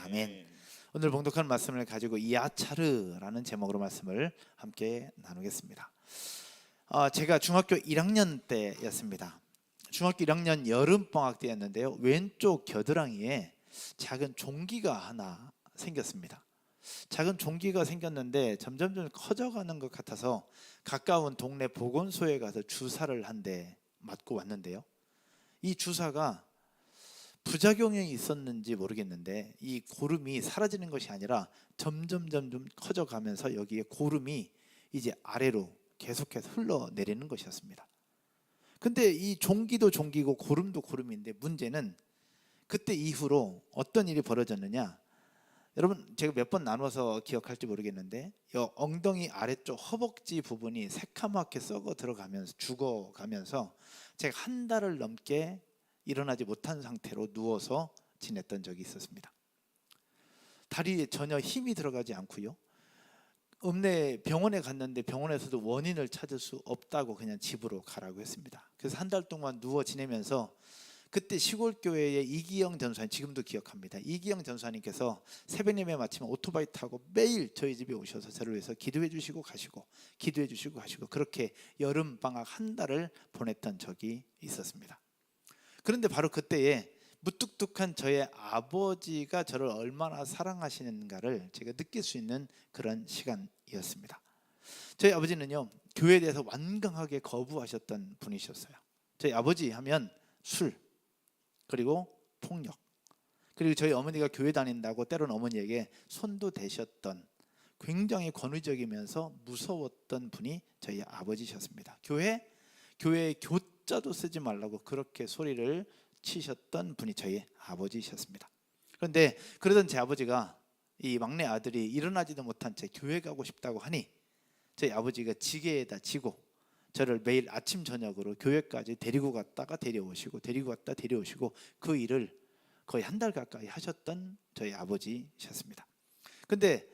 아멘. 오늘 봉독한 말씀을 가지고 이아차르라는 제목으로 말씀을 함께 나누겠습니다. 제가 중학교 1학년 때였습니다. 중학교 1학년 여름방학 때였는데요, 왼쪽 겨드랑이에 작은 종기가 하나 생겼습니다. 작은 종기가 생겼는데 점점 커져가는 것 같아서 가까운 동네 보건소에 가서 주사를 한 대 맞고 왔는데요, 이 주사가 부작용이 있었는지 모르겠는데 이 고름이 사라지는 것이 아니라 점점 커져가면서 여기에 고름이 이제 아래로 계속해서 흘러내리는 것이었습니다. 근데 이 종기도 종기고 고름도 고름인데 문제는 그때 이후로 어떤 일이 벌어졌느냐, 여러분 제가 몇 번 나눠서 기억할지 모르겠는데 이 엉덩이 아래쪽 허벅지 부분이 새카맣게 썩어 들어가면서 죽어가면서 제가 한 달을 넘게 일어나지 못한 상태로 누워서 지냈던 적이 있었습니다. 다리에 전혀 힘이 들어가지 않고요, 병원에 갔는데 병원에서도 원인을 찾을 수 없다고 그냥 집으로 가라고 했습니다. 그래서 한 달 동안 누워 지내면서 그때 시골교회의 이기영 전사님, 지금도 기억합니다. 이기영 전사님께서 새벽 예배 마치면 오토바이 타고 매일 저희 집에 오셔서 저를 위해서 기도해 주시고 가시고 기도해 주시고 가시고, 그렇게 여름방학 한 달을 보냈던 적이 있었습니다. 그런데 바로 그때에 무뚝뚝한 저의 아버지가 저를 얼마나 사랑하시는가를 제가 느낄 수 있는 그런 시간이었습니다. 저희 아버지는요, 교회에 대해서 완강하게 거부하셨던 분이셨어요. 저희 아버지 하면 술, 그리고 폭력, 그리고 저희 어머니가 교회 다닌다고 때로는 어머니에게 손도 대셨던, 굉장히 권위적이면서 무서웠던 분이 저희 아버지셨습니다. 교회에 교자도 쓰지 말라고 그렇게 소리를 치셨던 분이 저희 아버지셨습니다. 그런데 그러던 제 아버지가, 이 막내 아들이 일어나지도 못한 채 교회 가고 싶다고 하니 저희 아버지가 지게에다 지고 저를 매일 아침 저녁으로 교회까지 데리고 갔다가 데려오시고 데리고 갔다 데려오시고, 그 일을 거의 한 달 가까이 하셨던 저희 아버지셨습니다. 근데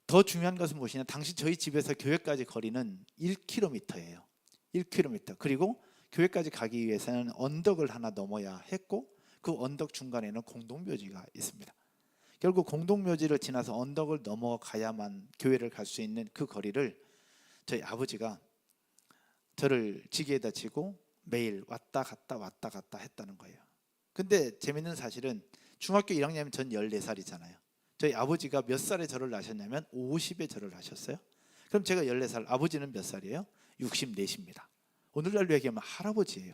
더 중요한 것은 무엇이냐, 당시 저희 집에서 교회까지 거리는 1km예요. 1km. 그리고 교회까지 가기 위해서는 언덕을 하나 넘어야 했고 그 언덕 중간에는 공동묘지가 있습니다. 결국 공동묘지를 지나서 언덕을 넘어가야만 교회를 갈 수 있는 그 거리를 저희 아버지가 저를 지게에다 지고 매일 왔다 갔다 했다는 거예요. 근데 재밌는 사실은 중학교 1학년이면 전 14살이잖아요. 저희 아버지가 몇 살에 저를 낳으셨냐면 50에 저를 낳으셨어요. 그럼 제가 14살, 아버지는 몇 살이에요? 64입니다. 오늘날로 얘기하면 할아버지예요.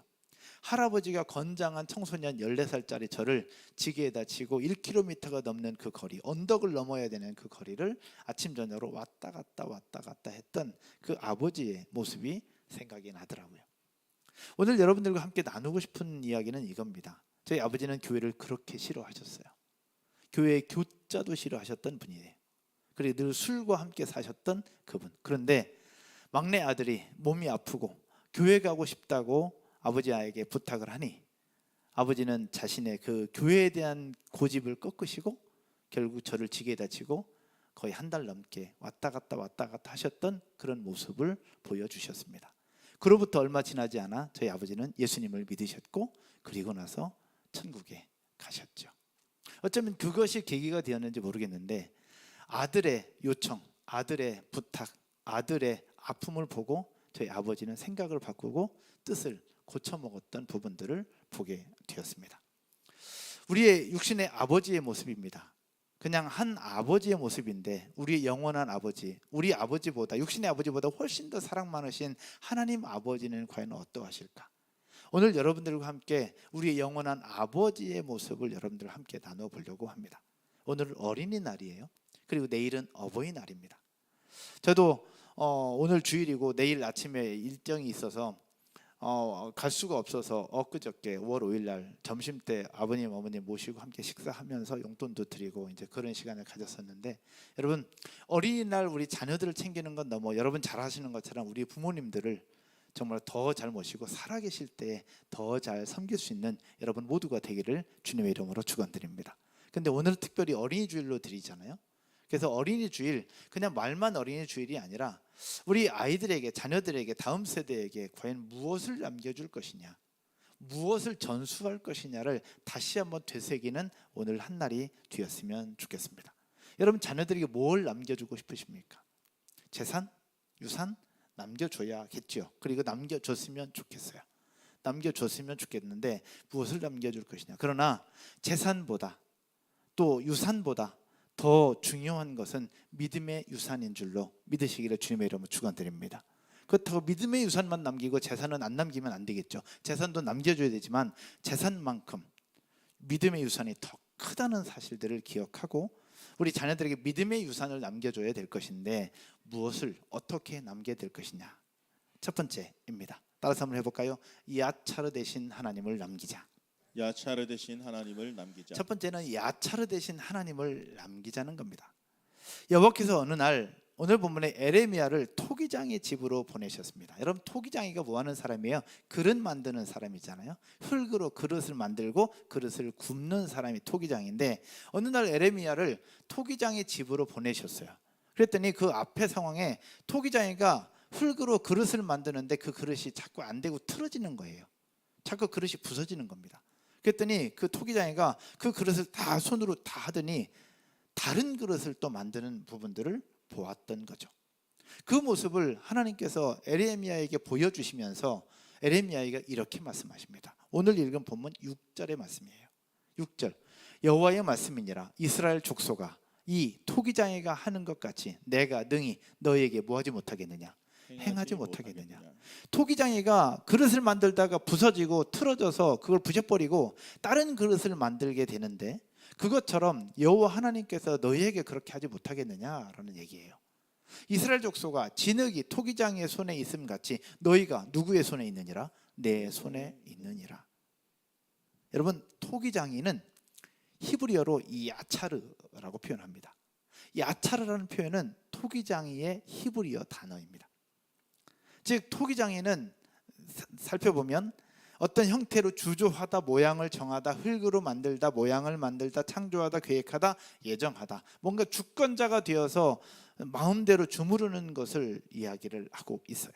할아버지가 건장한 청소년 14살짜리 저를 지게에다 지고 1km가 넘는 그 거리, 언덕을 넘어야 되는 그 거리를 아침 저녁으로 왔다 갔다 했던 그 아버지의 모습이 생각이 나더라고요. 오늘 여러분들과 함께 나누고 싶은 이야기는 이겁니다. 저희 아버지는 교회를 그렇게 싫어하셨어요. 교회의 교자도 싫어하셨던 분이에요. 그리고 늘 술과 함께 사셨던 그분. 그런데 막내 아들이 몸이 아프고 교회 가고 싶다고 아버지에게 부탁을 하니 아버지는 자신의 그 교회에 대한 고집을 꺾으시고 결국 저를 지게에다 지고 거의 한 달 넘게 왔다 갔다 하셨던 그런 모습을 보여주셨습니다. 그로부터 얼마 지나지 않아 저희 아버지는 예수님을 믿으셨고 그리고 나서 천국에 가셨죠. 어쩌면 그것이 계기가 되었는지 모르겠는데 아들의 요청, 아들의 부탁, 아들의 아픔을 보고 저희 아버지는 생각을 바꾸고 뜻을 고쳐먹었던 부분들을 보게 되었습니다. 우리의 육신의 아버지의 모습입니다. 그냥 한 아버지의 모습인데 우리의 영원한 아버지, 우리 아버지보다, 육신의 아버지보다 훨씬 더 사랑 많으신 하나님 아버지는 과연 어떠하실까? 오늘 여러분들과 함께 우리의 영원한 아버지의 모습을 여러분들과 함께 나눠보려고 합니다. 오늘은 어린이날이에요. 그리고 내일은 어버이날입니다. 저도 오늘 주일이고 내일 아침에 일정이 있어서 갈 수가 없어서 엊그저께 5월 5일 날 점심 때 아버님 어머님 모시고 함께 식사하면서 용돈도 드리고 이제 그런 시간을 가졌었는데, 여러분 어린이날 우리 자녀들을 챙기는 건 너무 여러분 잘 하시는 것처럼 우리 부모님들을 정말 더 잘 모시고 살아계실 때 더 잘 섬길 수 있는 여러분 모두가 되기를 주님의 이름으로 축원드립니다. 근데 오늘 특별히 어린이 주일로 드리잖아요. 그래서 어린이 주일, 그냥 말만 어린이 주일이 아니라 우리 아이들에게, 자녀들에게, 다음 세대에게 과연 무엇을 남겨줄 것이냐, 무엇을 전수할 것이냐를 다시 한번 되새기는 오늘 한 날이 되었으면 좋겠습니다. 여러분, 자녀들에게 뭘 남겨주고 싶으십니까? 재산, 유산 남겨줘야겠죠. 그리고 남겨줬으면 좋겠어요. 남겨줬으면 좋겠는데 무엇을 남겨줄 것이냐. 그러나 재산보다 또 유산보다 더 중요한 것은 믿음의 유산인 줄로 믿으시기를 주님의 이름으로 축원드립니다. 그렇다고 믿음의 유산만 남기고 재산은 안 남기면 안 되겠죠. 재산도 남겨줘야 되지만 재산만큼 믿음의 유산이 더 크다는 사실들을 기억하고 우리 자녀들에게 믿음의 유산을 남겨줘야 될 것인데 무엇을 어떻게 남겨야 될 것이냐. 첫 번째입니다. 따라서 한번 해볼까요? 야차르 대신 하나님을 남기자. 야차르 대신 하나님을 남기자. 첫 번째는 야차르 대신 하나님을 남기자는 겁니다. 여호와께서 어느 날 오늘 본문에 에레미야를 토기장의 집으로 보내셨습니다. 여러분, 토기장이가 뭐하는 사람이에요? 그릇 만드는 사람이잖아요. 흙으로 그릇을 만들고 그릇을 굽는 사람이 토기장인데 어느 날 에레미야를 토기장의 집으로 보내셨어요. 그랬더니 그 앞에 상황에 토기장이가 흙으로 그릇을 만드는데 그 그릇이 자꾸 안 되고 틀어지는 거예요. 자꾸 그릇이 부서지는 겁니다. 그랬더니 그 토기장이가 그 그릇을 다 손으로 다 하더니 다른 그릇을 또 만드는 부분들을 보았던 거죠. 그 모습을 하나님께서 에레미야에게 보여주시면서 에레미야가 이렇게 말씀하십니다. 오늘 읽은 본문 6절의 말씀이에요. 6절 여호와의 말씀이니라 이스라엘 족속아 이 토기장이가 하는 것 같이 내가 능히 너에게 뭐하지 못하겠느냐 행하지 못하겠느냐. 토기장이가 그릇을 만들다가 부서지고 틀어져서 그걸 부셔버리고 다른 그릇을 만들게 되는데 그것처럼 여호와 하나님께서 너희에게 그렇게 하지 못하겠느냐라는 얘기예요. 이스라엘 족속아 진흙이 토기장이의 손에 있음 같이 너희가 누구의 손에 있느니라? 내 손에 있느니라. 여러분, 토기장이는 히브리어로 야차르라고 표현합니다. 야차르라는 표현은 토기장이의 히브리어 단어입니다. 즉 토기장이는 살펴보면 어떤 형태로 주조하다, 모양을 정하다, 흙으로 만들다, 모양을 만들다, 창조하다, 계획하다, 예정하다, 뭔가 주권자가 되어서 마음대로 주무르는 것을 이야기를 하고 있어요.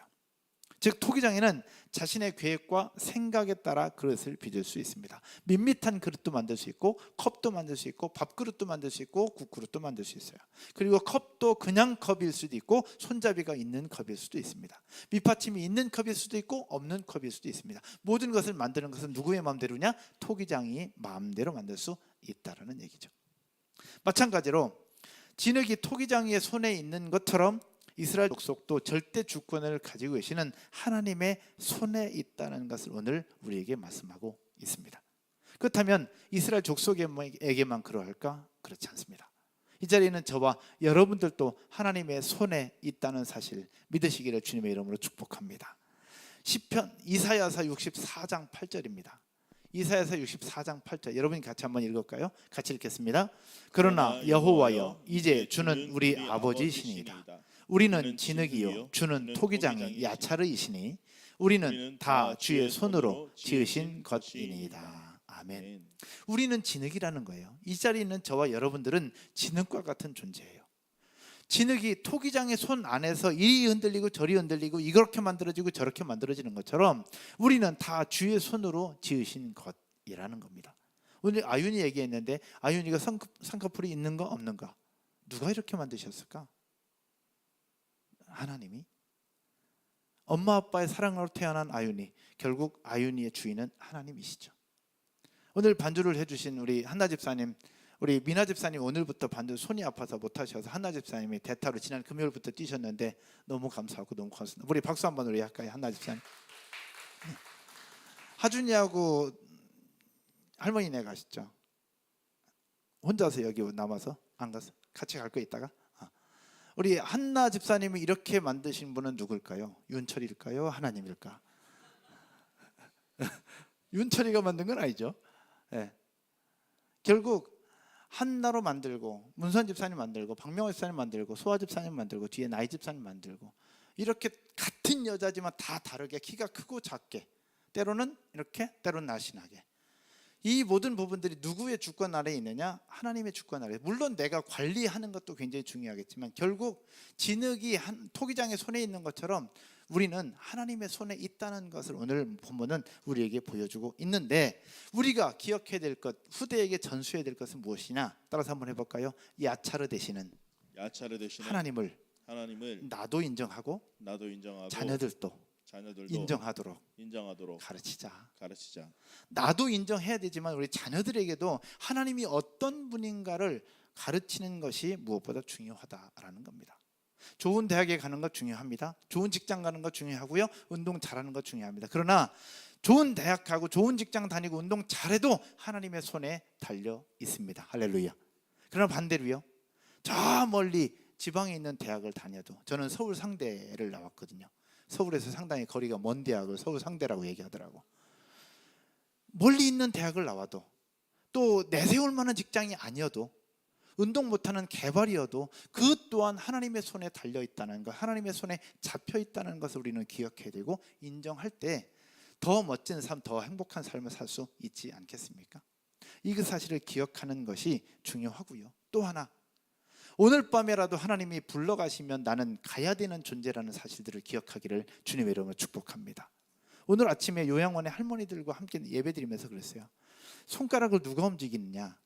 즉 토기장이는 자신의 계획과 생각에 따라 그릇을 빚을 수 있습니다. 밋밋한 그릇도 만들 수 있고 컵도 만들 수 있고 밥그릇도 만들 수 있고 국그릇도 만들 수 있어요. 그리고 컵도 그냥 컵일 수도 있고 손잡이가 있는 컵일 수도 있습니다. 밑받침이 있는 컵일 수도 있고 없는 컵일 수도 있습니다. 모든 것을 만드는 것은 누구의 마음대로냐? 토기장이 마음대로 만들 수 있다는 얘기죠. 마찬가지로 진흙이 토기장이의 손에 있는 것처럼 이스라엘 족속도 절대 주권을 가지고 계시는 하나님의 손에 있다는 것을 오늘 우리에게 말씀하고 있습니다. 그렇다면 이스라엘 족속에게만 그러할까? 그렇지 않습니다. 이 자리에는 저와 여러분들도 하나님의 손에 있다는 사실 믿으시기를 주님의 이름으로 축복합니다. 시편 이사야서 64장 8절입니다. 이사야서 64장 8절 여러분이 같이 한번 읽을까요? 같이 읽겠습니다. 그러나 여호와여 이제 주는 우리 아버지시니이다. 우리는 진흙이요 주는 토기장이 야차르이시니 우리는 다 주의 손으로 지으신 것이니이다. 아멘. 우리는 진흙이라는 거예요. 이 자리에 있는 저와 여러분들은 진흙과 같은 존재예요. 진흙이 토기장의 손 안에서 이리 흔들리고 저리 흔들리고 이렇게 만들어지고 저렇게 만들어지는 것처럼 우리는 다 주의 손으로 지으신 것이라는 겁니다. 오늘 아윤이 얘기했는데 아윤이가 쌍꺼풀이 있는가 없는가? 누가 이렇게 만드셨을까? 하나님이. 엄마 아빠의 사랑으로 태어난 아윤이, 결국 아윤이의 주인은 하나님이시죠. 오늘 반주를 해주신 우리 한나 집사님, 우리 미나 집사님 오늘부터 반주 손이 아파서 못하셔서 한나 집사님이 대타로 지난 금요일부터 뛰셨는데 너무 감사하고 너무 고맙습니다. 우리 박수 한번 우리 할까요? 한나 집사님. 하준이하고 할머니네 가셨죠? 혼자서 여기 남아서 안 가서 같이 갈 거 있다가 우리 한나 집사님이 이렇게 만드신 분은 누굴까요? 윤철일까요? 하나님일까? 윤철이가 만든 건 아니죠. 네. 결국 한나로 만들고 문선 집사님 만들고 박명호 집사님 만들고 소아 집사님 만들고 뒤에 나이 집사님 만들고 이렇게 같은 여자지만 다 다르게 키가 크고 작게 때로는 이렇게 때로는 날씬하게 이 모든 부분들이 누구의 주권 아래에 있느냐? 하나님의 주권 아래에. 물론 내가 관리하는 것도 굉장히 중요하겠지만 결국 진흙이 한 토기장의 손에 있는 것처럼 우리는 하나님의 손에 있다는 것을 오늘 본문은 우리에게 보여주고 있는데, 우리가 기억해야 될 것, 후대에게 전수해야 될 것은 무엇이냐? 따라서 한번 해볼까요? 야차르 되시는 야차르 되시는 하나님을 나도 인정하고 자녀들도 인정하도록 가르치자. 나도 인정해야 되지만 우리 자녀들에게도 하나님이 어떤 분인가를 가르치는 것이 무엇보다 중요하다라는 겁니다. 좋은 대학에 가는 것 중요합니다. 좋은 직장 가는 것 중요하고요. 운동 잘하는 것 중요합니다. 그러나 좋은 대학 가고 좋은 직장 다니고 운동 잘해도 하나님의 손에 달려 있습니다. 할렐루야. 그러나 반대로요, 저 멀리 지방에 있는 대학을 다녀도, 저는 서울 상대를 나왔거든요. 서울에서 상당히 거리가 먼 대학을 서울 상대라고 얘기하더라고. 멀리 있는 대학을 나와도, 또 내세울 만한 직장이 아니어도, 운동 못하는 개발이어도 그 또한 하나님의 손에 달려 있다는 것, 하나님의 손에 잡혀 있다는 것을 우리는 기억해야 되고 인정할 때 더 멋진 삶, 더 행복한 삶을 살 수 있지 않겠습니까? 이 사실을 기억하는 것이 중요하고요. 또 하나, 오늘 밤에라도 하나님이 불러가시면 나는 가야 되는 존재라는 사실들을 기억하기를 주님의 이름으로 축복합니다. 오늘 아침에 요양원의 할머니들과 함께 예배드리면서 그랬어요. 손가락을 누가 움직이느냐?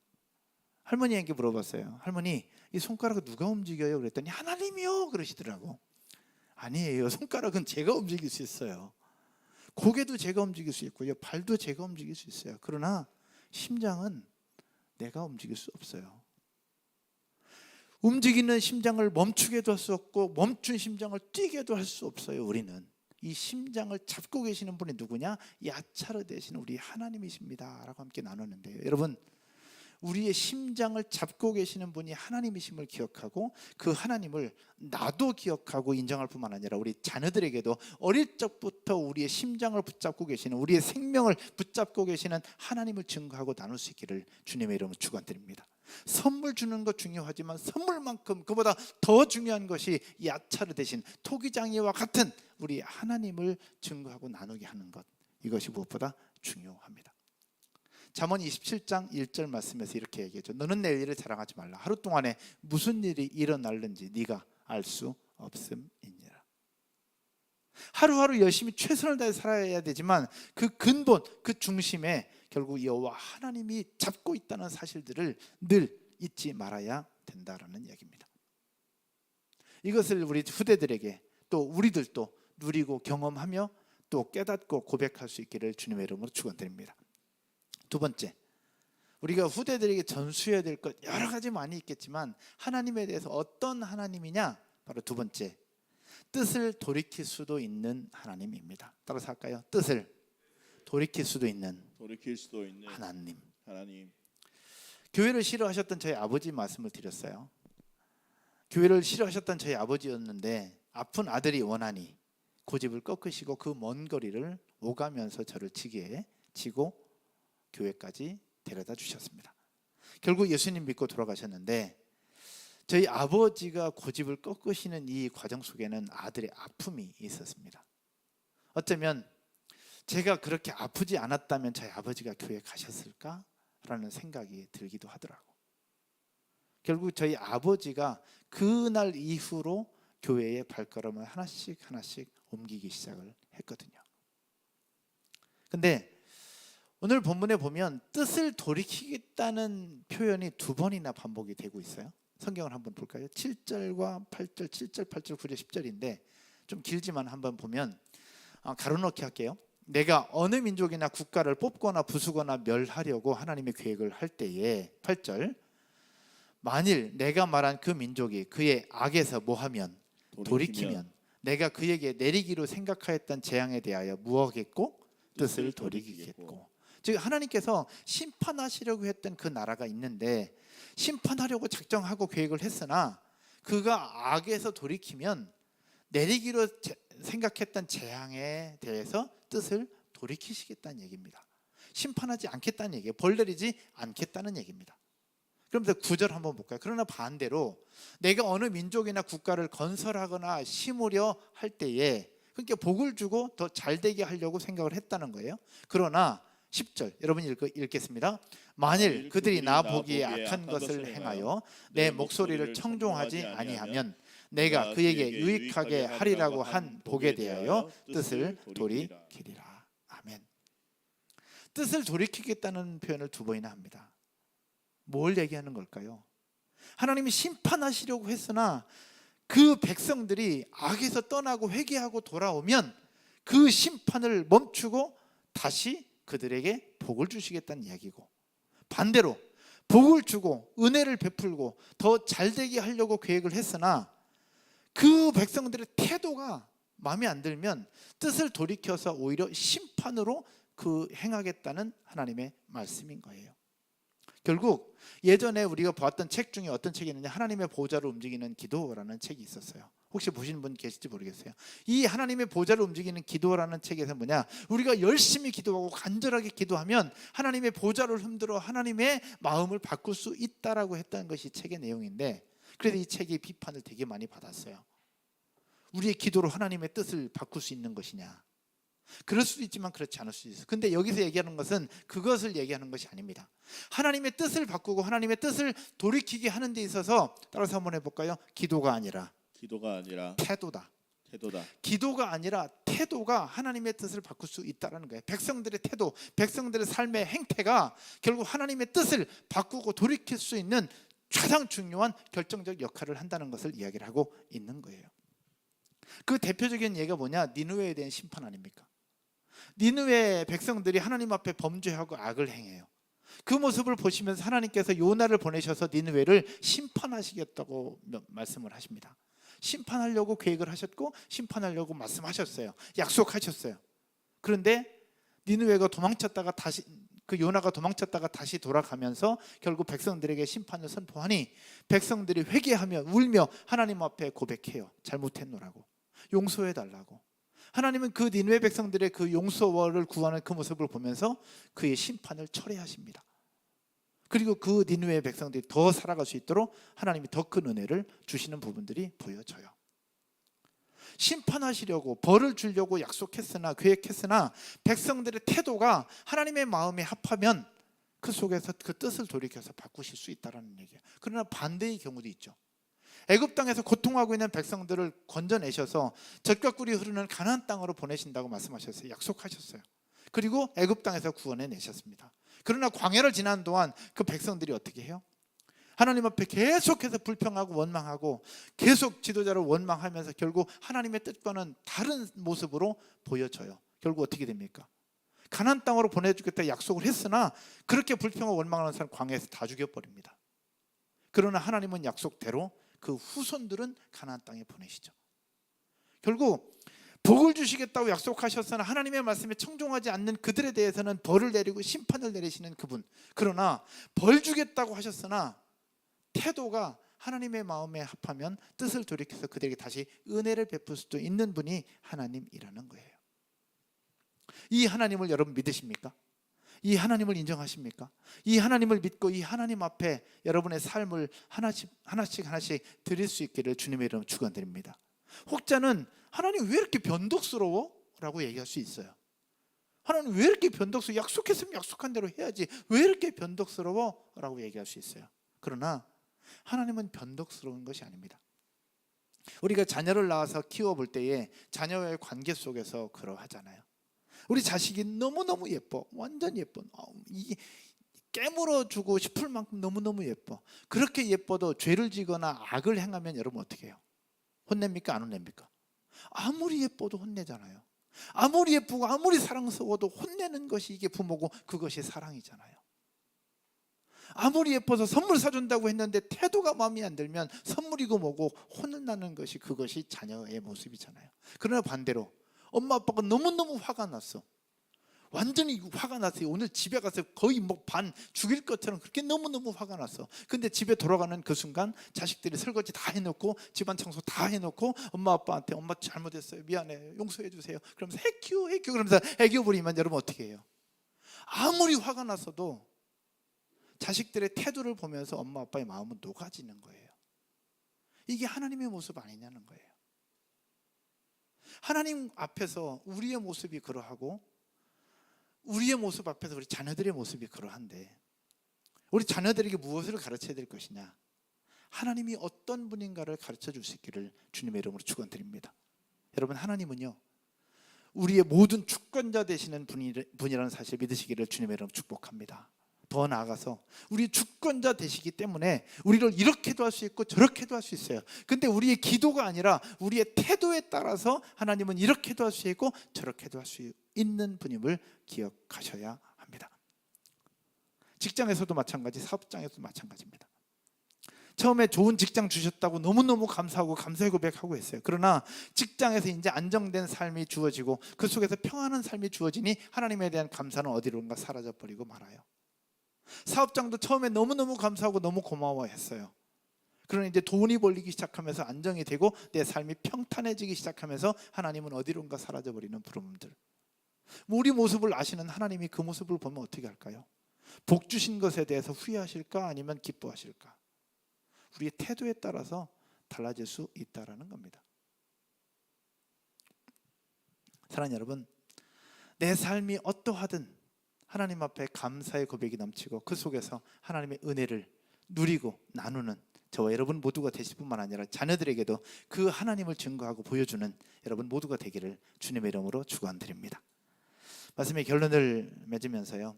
할머니에게 물어봤어요. 할머니, 이 손가락을 누가 움직여요? 그랬더니 하나님이요 그러시더라고. 아니에요. 손가락은 제가 움직일 수 있어요. 고개도 제가 움직일 수 있고요. 발도 제가 움직일 수 있어요. 그러나 심장은 내가 움직일 수 없어요. 움직이는 심장을 멈추게도 할 수 없고 멈춘 심장을 뛰게도 할 수 없어요. 우리는 이 심장을 잡고 계시는 분이 누구냐? 야차르 되시는 우리 하나님이십니다 라고 함께 나눴는데요. 여러분, 우리의 심장을 잡고 계시는 분이 하나님이심을 기억하고 그 하나님을 나도 기억하고 인정할 뿐만 아니라 우리 자녀들에게도 어릴 적부터 우리의 심장을 붙잡고 계시는, 우리의 생명을 붙잡고 계시는 하나님을 증거하고 나눌 수 있기를 주님의 이름으로 축원드립니다. 선물 주는 것 중요하지만 선물만큼 그보다 더 중요한 것이 야차르 대신 토기장이와 같은 우리 하나님을 증거하고 나누게 하는 것, 이것이 무엇보다 중요합니다. 잠언 27장 1절 말씀에서 이렇게 얘기하죠. 너는 내 일을 자랑하지 말라. 하루 동안에 무슨 일이 일어날는지 네가 알 수 없음이니라. 하루하루 열심히 최선을 다해 살아야 되지만 그 근본, 그 중심에 결국 여호와 하나님이 잡고 있다는 사실들을 늘 잊지 말아야 된다라는 얘기입니다. 이것을 우리 후대들에게 또 우리들도 누리고 경험하며 또 깨닫고 고백할 수 있기를 주님의 이름으로 축원드립니다. 두 번째, 우리가 후대들에게 전수해야 될 것 여러 가지 많이 있겠지만 하나님에 대해서 어떤 하나님이냐? 바로 두 번째, 뜻을 돌이킬 수도 있는 하나님입니다. 따라서 할까요? 뜻을 돌이킬 수도 있는 하나님. 교회를 싫어하셨던 저희 아버지 말씀을 드렸어요. 교회를 싫어하셨던 저희 아버지였는데 아픈 아들이 원하니 고집을 꺾으시고 그 먼 거리를 오가면서 저를 지게 지고 교회까지 데려다 주셨습니다. 결국 예수님 믿고 돌아가셨는데 저희 아버지가 고집을 꺾으시는 이 과정 속에는 아들의 아픔이 있었습니다. 어쩌면 제가 그렇게 아프지 않았다면 저희 아버지가 교회에 가셨을까라는 생각이 들기도 하더라고. 결국 저희 아버지가 그날 이후로 교회의 발걸음을 하나씩 옮기기 시작을 했거든요. 근데 오늘 본문에 보면 뜻을 돌이키겠다는 표현이 두 번이나 반복이 되고 있어요. 성경을 한번 볼까요? 7절과 8절, 7절, 8절, 9절, 10절인데 좀 길지만 한번 보면 가로넣기 할게요. 내가 어느 민족이나 국가를 뽑거나 부수거나 멸하려고 하나님의 계획을 할 때에 8절, 만일 내가 말한 그 민족이 그의 악에서 뭐하면 돌이키면 내가 그에게 내리기로 생각하였던 재앙에 대하여 무엇겠고 뜻을 돌이키겠고. 즉 하나님께서 심판하시려고 했던 그 나라가 있는데 심판하려고 작정하고 계획을 했으나 그가 악에서 돌이키면 내리기로 생각했던 재앙에 대해서 뜻을 돌이키시겠다는 얘기입니다. 심판하지 않겠다는 얘기예요. 벌 내리지 않겠다는 얘기입니다. 그러면서 9절 한번 볼까요? 그러나 반대로 내가 어느 민족이나 국가를 건설하거나 심으려 할 때에 그러니까 복을 주고 더 잘되게 하려고 생각을 했다는 거예요. 그러나 10절 여러분이 읽겠습니다. 만일 그들이 나 보기에 악한 것을 행하여 내 목소리를 청종하지 아니하면 내가 그에게 유익하게 하리라고 한 복에 대하여 뜻을 돌이키리라. 아멘. 뜻을 돌이키겠다는 표현을 2번이나 합니다. 뭘 얘기하는 걸까요? 하나님이 심판하시려고 했으나 그 백성들이 악에서 떠나고 회개하고 돌아오면 그 심판을 멈추고 다시 그들에게 복을 주시겠다는 이야기고, 반대로 복을 주고 은혜를 베풀고 더 잘되게 하려고 계획을 했으나 그 백성들의 태도가 마음에 안 들면 뜻을 돌이켜서 오히려 심판으로 행하겠다는 하나님의 말씀인 거예요. 결국 예전에 우리가 보았던 책 중에 어떤 책이 있느냐, 하나님의 보좌를 움직이는 기도라는 책이 있었어요. 혹시 보신 분 계실지 모르겠어요. 이 하나님의 보좌를 움직이는 기도라는 책에서 뭐냐, 우리가 열심히 기도하고 간절하게 기도하면 하나님의 보좌를 흔들어 하나님의 마음을 바꿀 수 있다라고 했다는 것이 책의 내용인데, 그래서 이 책이 비판을 되게 많이 받았어요. 우리의 기도로 하나님의 뜻을 바꿀 수 있는 것이냐? 그럴 수도 있지만 그렇지 않을 수도 있어요. 근데 여기서 얘기하는 것은 그것을 얘기하는 것이 아닙니다. 하나님의 뜻을 바꾸고 하나님의 뜻을 돌이키게 하는 데 있어서, 따라서 한번 해볼까요? 기도가 아니라 태도다. 기도가 아니라 태도가 하나님의 뜻을 바꿀 수 있다는 거예요. 백성들의 태도, 백성들의 삶의 행태가 결국 하나님의 뜻을 바꾸고 돌이킬 수 있는 가장 중요한 결정적 역할을 한다는 것을 이야기를 하고 있는 거예요. 그 대표적인 예가 뭐냐? 니느웨에 대한 심판 아닙니까? 니느웨 백성들이 하나님 앞에 범죄하고 악을 행해요. 그 모습을 보시면서 하나님께서 요나를 보내셔서 니느웨를 심판하시겠다고 말씀을 하십니다. 심판하려고 계획을 하셨고 심판하려고 말씀하셨어요. 약속하셨어요. 그런데 니느웨가 도망쳤다가 다시, 요나가 도망쳤다가 다시 돌아가면서 결국 백성들에게 심판을 선포하니 백성들이 회개하며 울며 하나님 앞에 고백해요. 잘못했노라고, 용서해달라고. 하나님은 그 니느웨 백성들의 그 용서를 구하는 그 모습을 보면서 그의 심판을 철회하십니다. 그리고 그 니느웨 백성들이 더 살아갈 수 있도록 하나님이 더 큰 은혜를 주시는 부분들이 보여져요. 심판하시려고 벌을 주려고 약속했으나 계획했으나 백성들의 태도가 하나님의 마음에 합하면 그 속에서 그 뜻을 돌이켜서 바꾸실 수 있다는 얘기예요. 그러나 반대의 경우도 있죠. 애굽 땅에서 고통하고 있는 백성들을 건져내셔서 젖과 꿀이 흐르는 가나안 땅으로 보내신다고 말씀하셨어요. 약속하셨어요. 그리고 애굽 땅에서 구원해 내셨습니다. 그러나 광야를 지난 동안 그 백성들이 어떻게 해요? 하나님 앞에 계속해서 불평하고 원망하고 계속 지도자를 원망하면서 결국 하나님의 뜻과는 다른 모습으로 보여져요. 결국 어떻게 됩니까? 가나안 땅으로 보내주겠다 약속을 했으나 그렇게 불평하고 원망하는 사람 광야에서 다 죽여버립니다. 그러나 하나님은 약속대로 그 후손들은 가나안 땅에 보내시죠. 결국 복을 주시겠다고 약속하셨으나 하나님의 말씀에 청종하지 않는 그들에 대해서는 벌을 내리고 심판을 내리시는 그분, 그러나 벌 주겠다고 하셨으나 태도가 하나님의 마음에 합하면 뜻을 돌이켜서 그들에게 다시 은혜를 베풀 수도 있는 분이 하나님이라는 거예요. 이 하나님을 여러분 믿으십니까? 이 하나님을 인정하십니까? 이 하나님을 믿고 이 하나님 앞에 여러분의 삶을 하나씩 드릴 수 있기를 주님의 이름으로 축원드립니다. 혹자는 하나님 왜 이렇게 변덕스러워? 라고 얘기할 수 있어요. 하나님 왜 이렇게 변덕스러워? 약속했으면 약속한 대로 해야지 왜 이렇게 변덕스러워? 라고 얘기할 수 있어요. 그러나 하나님은 변덕스러운 것이 아닙니다. 우리가 자녀를 낳아서 키워볼 때에 자녀와의 관계 속에서 그러하잖아요. 우리 자식이 너무너무 예뻐, 완전 예뻐, 이게 깨물어주고 싶을 만큼 너무너무 예뻐. 그렇게 예뻐도 죄를 지거나 악을 행하면 여러분 어떻게 해요? 혼냅니까? 안 혼냅니까? 아무리 예뻐도 혼내잖아요. 아무리 예쁘고 아무리 사랑스러워도 혼내는 것이 이게 부모고 그것이 사랑이잖아요. 아무리 예뻐서 선물 사준다고 했는데 태도가 마음에 안 들면 선물이고 뭐고 혼을 나는 것이 그것이 자녀의 모습이잖아요. 그러나 반대로 엄마 아빠가 너무너무 화가 났어. 완전히 화가 났어요. 오늘 집에 가서 거의 반 죽일 것처럼 그렇게 너무너무 화가 났어. 근데 집에 돌아가는 그 순간 자식들이 설거지 다 해놓고 집안 청소 다 해놓고 엄마 아빠한테 엄마 잘못했어요, 미안해요, 용서해 주세요 그러면서 해큐 그러면서 애교 부리면 여러분 어떻게 해요? 아무리 화가 났어도 자식들의 태도를 보면서 엄마 아빠의 마음은 녹아지는 거예요. 이게 하나님의 모습 아니냐는 거예요. 하나님 앞에서 우리의 모습이 그러하고 우리의 모습 앞에서 우리 자녀들의 모습이 그러한데 우리 자녀들에게 무엇을 가르쳐야 될 것이냐? 하나님이 어떤 분인가를 가르쳐 줄 수 있기를 주님의 이름으로 축원드립니다. 여러분, 하나님은요, 우리의 모든 주권자 되시는 분이라는 사실 믿으시기를 주님의 이름으로 축복합니다. 더 나아가서 우리 주권자 되시기 때문에 우리를 이렇게도 할 수 있고 저렇게도 할 수 있어요. 근데 우리의 기도가 아니라 우리의 태도에 따라서 하나님은 이렇게도 할 수 있고 저렇게도 할 수 있는 분임을 기억하셔야 합니다. 직장에서도 마찬가지, 사업장에서도 마찬가지입니다. 처음에 좋은 직장 주셨다고 너무너무 감사하고 감사의 고백하고 했어요. 그러나 직장에서 이제 안정된 삶이 주어지고 그 속에서 평안한 삶이 주어지니 하나님에 대한 감사는 어디론가 사라져버리고 말아요. 사업장도 처음에 너무너무 감사하고 너무 고마워했어요. 그러나 이제 돈이 벌리기 시작하면서 안정이 되고 내 삶이 평탄해지기 시작하면서 하나님은 어디론가 사라져버리는 부름들. 우리 모습을 아시는 하나님이 그 모습을 보면 어떻게 할까요? 복 주신 것에 대해서 후회하실까 아니면 기뻐하실까? 우리의 태도에 따라서 달라질 수 있다는 겁니다. 사랑하는 여러분, 내 삶이 어떠하든 하나님 앞에 감사의 고백이 넘치고 그 속에서 하나님의 은혜를 누리고 나누는 저와 여러분 모두가 되실 뿐만 아니라 자녀들에게도 그 하나님을 증거하고 보여주는 여러분 모두가 되기를 주님의 이름으로 축원드립니다. 말씀의 결론을 맺으면서요,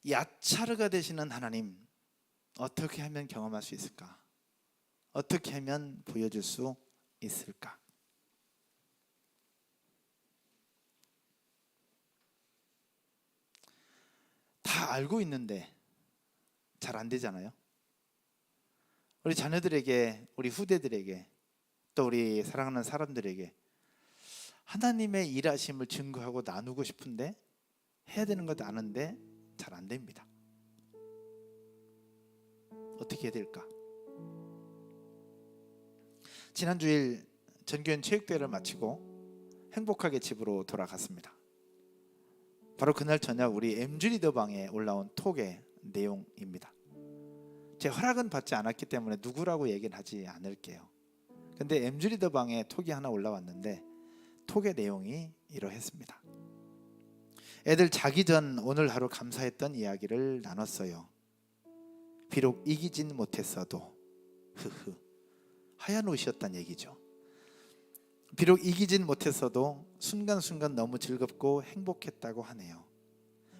야차르가 되시는 하나님 어떻게 하면 경험할 수 있을까? 어떻게 하면 보여줄 수 있을까? 다 알고 있는데 잘 안 되잖아요. 우리 자녀들에게, 우리 후대들에게, 또 우리 사랑하는 사람들에게 하나님의 일하심을 증거하고 나누고 싶은데 해야 되는 것도 아는데 잘 안 됩니다. 어떻게 해야 될까? 지난 주일 전교연 체육대회를 마치고 행복하게 집으로 돌아갔습니다. 바로 그날 저녁 우리 MG 리더방에 올라온 톡의 내용입니다. 제 허락은 받지 않았기 때문에 누구라고 얘기는 하지 않을게요. 근데 MG 리더방에 톡이 하나 올라왔는데 톡의 내용이 이러했습니다. 애들 자기 전 오늘 하루 감사했던 이야기를 나눴어요. 비록 이기진 못했어도 하얀 옷이었단 얘기죠. 비록 이기진 못했어도 순간순간 너무 즐겁고 행복했다고 하네요.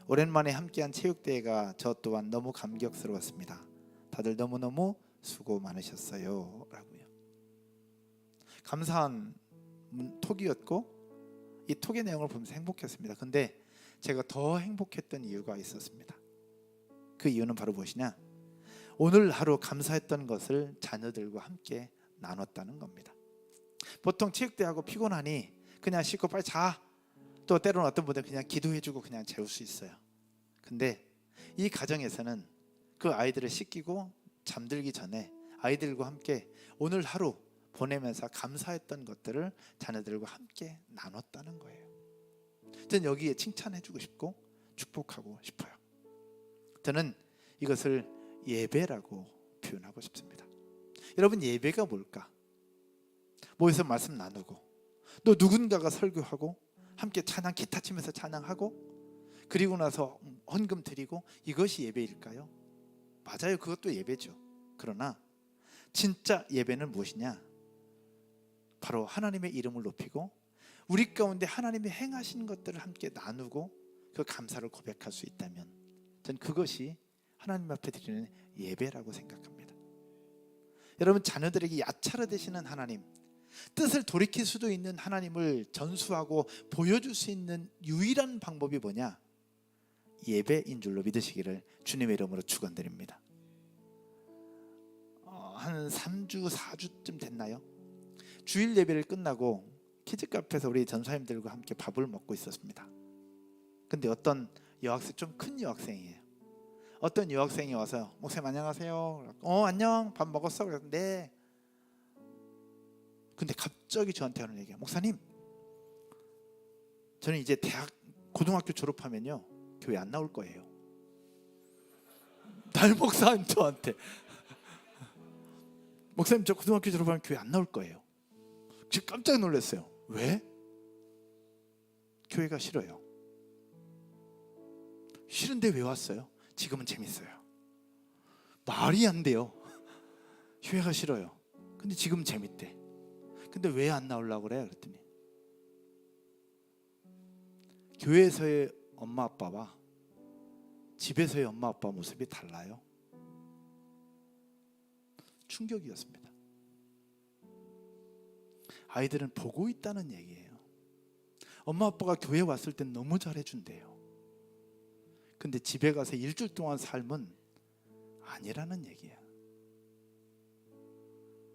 오랜만에 함께한 체육대회가 저 또한 너무 감격스러웠습니다. 다들 너무너무 수고 많으셨어요 라고요. 감사한 톡이었고 이 톡의 내용을 보면서 행복했습니다. 근데 제가 더 행복했던 이유가 있었습니다. 그 이유는 바로 무엇이냐? 오늘 하루 감사했던 것을 자녀들과 함께 나눴다는 겁니다. 보통 체육대회하고 피곤하니 그냥 씻고 빨리 자. 또 때로는 어떤 분들은 그냥 기도해주고 그냥 재울 수 있어요. 근데 이 가정에서는 그 아이들을 씻기고 잠들기 전에 아이들과 함께 오늘 하루 보내면서 감사했던 것들을 자녀들과 함께 나눴다는 거예요. 저는 여기에 칭찬해주고 싶고 축복하고 싶어요. 저는 이것을 예배라고 표현하고 싶습니다. 여러분, 예배가 뭘까? 모여서 말씀 나누고 또 누군가가 설교하고 함께 찬양 기타 치면서 찬양하고 그리고 나서 헌금 드리고 이것이 예배일까요? 맞아요. 그것도 예배죠. 그러나 진짜 예배는 무엇이냐? 바로 하나님의 이름을 높이고 우리 가운데 하나님이 행하신 것들을 함께 나누고 그 감사를 고백할 수 있다면 전 그것이 하나님 앞에 드리는 예배라고 생각합니다. 여러분, 자녀들에게 야차르 되시는 하나님, 뜻을 돌이킬 수도 있는 하나님을 전수하고 보여줄 수 있는 유일한 방법이 뭐냐? 예배인 줄로 믿으시기를 주님의 이름으로 축원드립니다. 한 3주, 4주쯤 됐나요? 주일 예배를 끝나고 키즈카페에서 우리 전사님들과 함께 밥을 먹고 있었습니다. 근데 어떤 여학생, 좀 큰 여학생이에요. 어떤 여학생이 와서 목사님 안녕하세요. 안녕, 밥 먹었어? 그래서 네. 근데 갑자기 저한테 하는 얘기야. 목사님, 저는 이제 고등학교 졸업하면요 교회 안 나올 거예요. 달 목사님 저한테 목사님 저 고등학교 졸업하면 교회 안 나올 거예요. 지금 깜짝 놀랐어요. 왜? 교회가 싫어요. 싫은데 왜 왔어요? 지금은 재밌어요. 말이 안 돼요. 교회가 싫어요. 근데 지금 재밌대. 근데 왜 안 나오려고 그래? 그랬더니 교회에서의 엄마 아빠와 집에서의 엄마 아빠 모습이 달라요. 충격이었습니다. 아이들은 보고 있다는 얘기예요. 엄마 아빠가 교회 왔을 땐 너무 잘해준대요. 근데 집에 가서 일주일 동안 삶은 아니라는 얘기예요.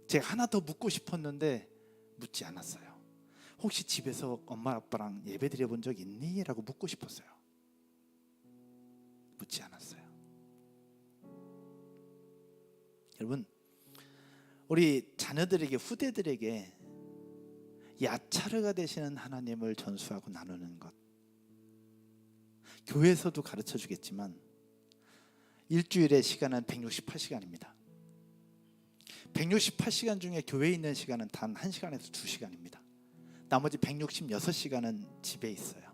제가 하나 더 묻고 싶었는데 묻지 않았어요. 혹시 집에서 엄마 아빠랑 예배 드려본 적 있니? 라고 묻고 싶었어요. 묻지 않았어요. 여러분, 우리 자녀들에게, 후대들에게 야차르가 되시는 하나님을 전수하고 나누는 것, 교회에서도 가르쳐 주겠지만 일주일의 시간은 168시간입니다. 168시간 중에 교회에 있는 시간은 단 1시간에서 2시간입니다. 나머지 166시간은 집에 있어요.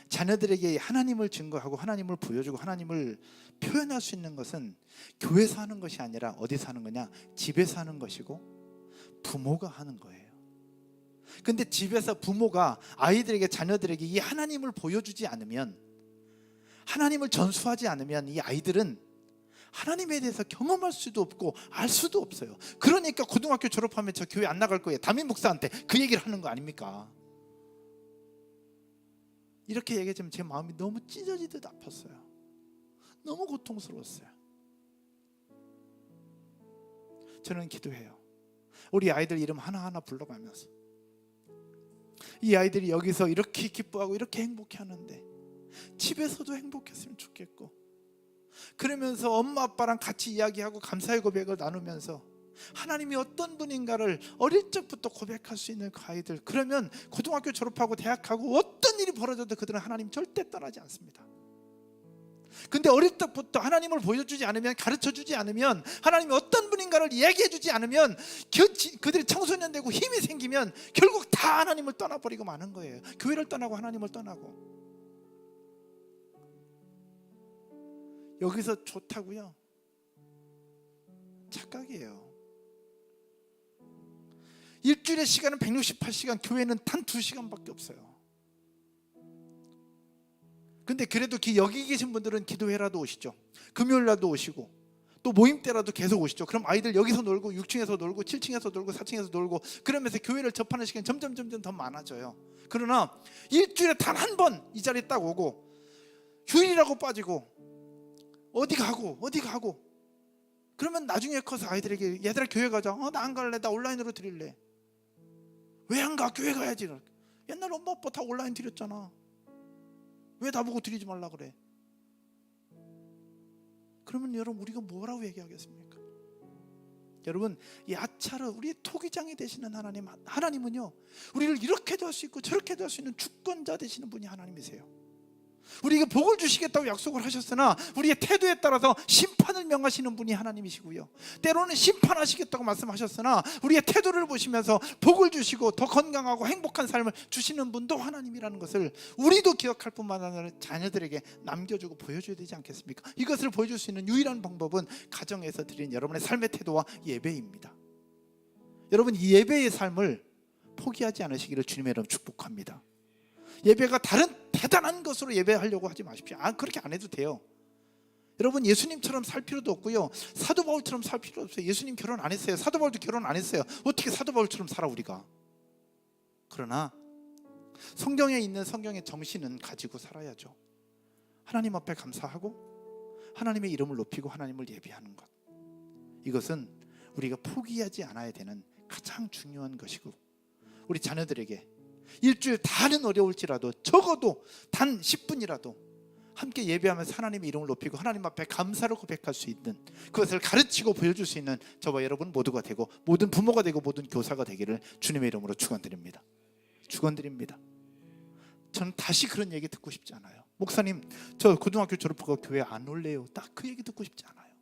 자녀들에게 하나님을 증거하고 하나님을 보여주고 하나님을 표현할 수 있는 것은 교회에서 하는 것이 아니라 어디서 하는 거냐? 집에서 하는 것이고 부모가 하는 거예요. 근데 집에서 부모가 아이들에게, 자녀들에게 이 하나님을 보여주지 않으면, 하나님을 전수하지 않으면 이 아이들은 하나님에 대해서 경험할 수도 없고 알 수도 없어요. 그러니까 고등학교 졸업하면 저 교회 안 나갈 거예요. 담임 목사한테 그 얘기를 하는 거 아닙니까? 이렇게 얘기하면 제 마음이 너무 찢어지듯 아팠어요. 너무 고통스러웠어요. 저는 기도해요. 우리 아이들 이름 하나하나 불러가면서 이 아이들이 여기서 이렇게 기뻐하고 이렇게 행복해하는데 집에서도 행복했으면 좋겠고, 그러면서 엄마 아빠랑 같이 이야기하고 감사의 고백을 나누면서 하나님이 어떤 분인가를 어릴 적부터 고백할 수 있는 그 아이들, 그러면 고등학교 졸업하고 대학하고 어떤 일이 벌어져도 그들은 하나님 절대 떠나지 않습니다. 근데 어릴 적부터 하나님을 보여주지 않으면, 가르쳐주지 않으면, 하나님이 어떤 분인가를 이야기해주지 않으면 그들이 청소년 되고 힘이 생기면 결국 다 하나님을 떠나버리고 마는 거예요. 교회를 떠나고 하나님을 떠나고. 여기서 좋다고요? 착각이에요. 일주일의 시간은 168시간, 교회는 단 2시간밖에 없어요. 근데 그래도 여기 계신 분들은 기도회라도 오시죠. 금요일날도 오시고 또 모임 때라도 계속 오시죠. 그럼 아이들 여기서 놀고 6층에서 놀고 7층에서 놀고 4층에서 놀고, 그러면서 교회를 접하는 시간이 점점 더 많아져요. 그러나 일주일에 단 한 번 이 자리에 딱 오고 휴일이라고 빠지고 어디 가고 그러면 나중에 커서 아이들에게 얘들아 교회 가자. 나 안 갈래. 나 온라인으로 드릴래. 왜 안 가? 교회 가야지. 옛날 엄마 아빠 다 온라인 드렸잖아. 왜 나보고 드리지 말라 그래? 그러면 여러분 우리가 뭐라고 얘기하겠습니까? 여러분, 이 아차르, 우리의 토기장이 되시는 하나님은요, 우리를 이렇게도 할 수 있고 저렇게도 할 수 있는 주권자 되시는 분이 하나님이세요. 우리에게 복을 주시겠다고 약속을 하셨으나 우리의 태도에 따라서 심판을 명하시는 분이 하나님이시고요, 때로는 심판하시겠다고 말씀하셨으나 우리의 태도를 보시면서 복을 주시고 더 건강하고 행복한 삶을 주시는 분도 하나님이라는 것을 우리도 기억할 뿐만 아니라 자녀들에게 남겨주고 보여줘야 되지 않겠습니까? 이것을 보여줄 수 있는 유일한 방법은 가정에서 드린 여러분의 삶의 태도와 예배입니다. 여러분, 이 예배의 삶을 포기하지 않으시기를 주님의 이름으로 축복합니다. 예배가 다른 대단한 것으로 예배하려고 하지 마십시오. 그렇게 안 해도 돼요. 여러분, 예수님처럼 살 필요도 없고요, 사도 바울처럼 살 필요 없어요. 예수님 결혼 안 했어요. 사도 바울도 결혼 안 했어요. 어떻게 사도 바울처럼 살아 우리가? 그러나 성경에 있는 성경의 정신은 가지고 살아야죠. 하나님 앞에 감사하고 하나님의 이름을 높이고 하나님을 예배하는 것, 이것은 우리가 포기하지 않아야 되는 가장 중요한 것이고, 우리 자녀들에게 일주일 다는 어려울지라도 적어도 단 10분이라도 함께 예배하면서 하나님의 이름을 높이고 하나님 앞에 감사를 고백할 수 있는, 그것을 가르치고 보여줄 수 있는 저와 여러분 모두가 되고, 모든 부모가 되고 모든 교사가 되기를 주님의 이름으로 축원드립니다. 축원드립니다. 저는 다시 그런 얘기 듣고 싶지 않아요. 목사님, 저 고등학교 졸업하고 교회 안 올래요. 딱 그 얘기 듣고 싶지 않아요.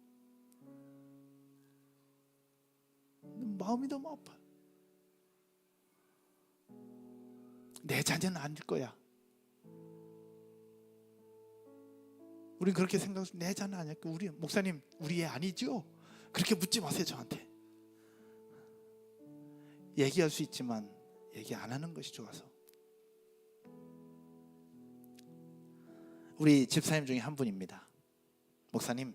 마음이 너무 아파요. 내 자녀는 아닐 거야. 우린 그렇게 생각해서 내 자는 아니야. 우리 목사님 우리 애 아니죠? 그렇게 묻지 마세요 저한테. 얘기할 수 있지만 얘기 안 하는 것이 좋아서. 우리 집사님 중에 한 분입니다. 목사님,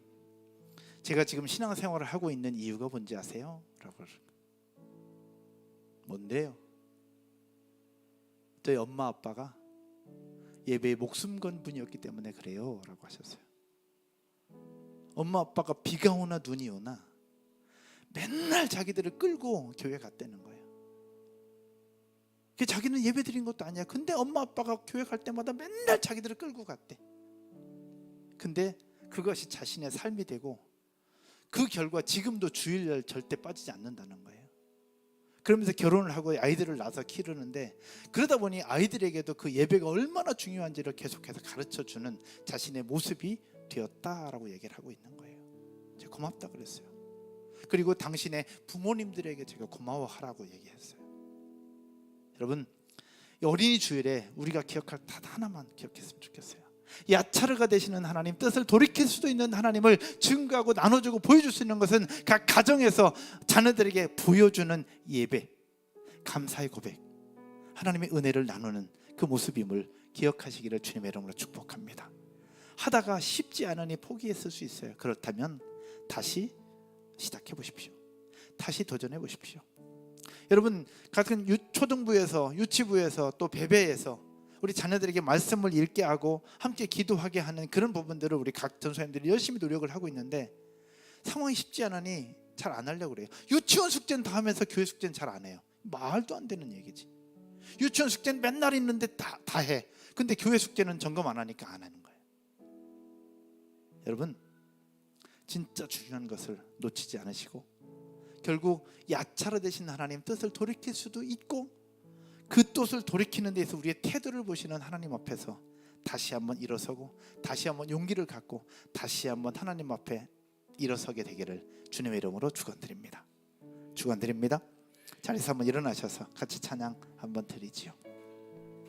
제가 지금 신앙생활을 하고 있는 이유가 뭔지 아세요? 라고 그러니까. 뭔데요? 저희 엄마 아빠가 예배에 목숨 건 분이었기 때문에 그래요 라고 하셨어요. 엄마 아빠가 비가 오나 눈이 오나 맨날 자기들을 끌고 교회 갔다는 거예요. 자기는 예배 드린 것도 아니야. 근데 엄마 아빠가 교회 갈 때마다 맨날 자기들을 끌고 갔대. 근데 그것이 자신의 삶이 되고 그 결과 지금도 주일날 절대 빠지지 않는다는 거예요. 그러면서 결혼을 하고 아이들을 낳아서 키우는데, 그러다 보니 아이들에게도 그 예배가 얼마나 중요한지를 계속해서 가르쳐주는 자신의 모습이 되었다라고 얘기를 하고 있는 거예요. 제가 고맙다 그랬어요. 그리고 당신의 부모님들에게 제가 고마워하라고 얘기했어요. 여러분, 이 어린이 주일에 우리가 기억할 단 하나만 기억했으면 좋겠어요. 야차르가 되시는 하나님, 뜻을 돌이킬 수도 있는 하나님을 증거하고 나눠주고 보여줄 수 있는 것은 각 가정에서 자녀들에게 보여주는 예배, 감사의 고백, 하나님의 은혜를 나누는 그 모습임을 기억하시기를 주님의 이름으로 축복합니다. 하다가 쉽지 않으니 포기했을 수 있어요. 그렇다면 다시 시작해 보십시오. 다시 도전해 보십시오. 여러분, 같은 초등부에서, 유치부에서, 또 베베에서 우리 자녀들에게 말씀을 읽게 하고 함께 기도하게 하는 그런 부분들을 우리 각 전소님들이 열심히 노력을 하고 있는데, 상황이 쉽지 않으니 잘 안 하려고 그래요. 유치원 숙제는 다 하면서 교회 숙제는 잘 안 해요. 말도 안 되는 얘기지. 유치원 숙제는 맨날 있는데 다 해. 근데 교회 숙제는 점검 안 하니까 안 하는 거예요. 여러분, 진짜 중요한 것을 놓치지 않으시고 결국 야차르 되신 하나님 뜻을 돌이킬 수도 있고, 그 뜻을 돌이키는 데서 우리의 태도를 보시는 하나님 앞에서 다시 한번 일어서고 다시 한번 용기를 갖고 다시 한번 하나님 앞에 일어서게 되기를 주님의 이름으로 축원드립니다. 축원드립니다. 자리에서 한번 일어나셔서 같이 찬양 한번 드리지요.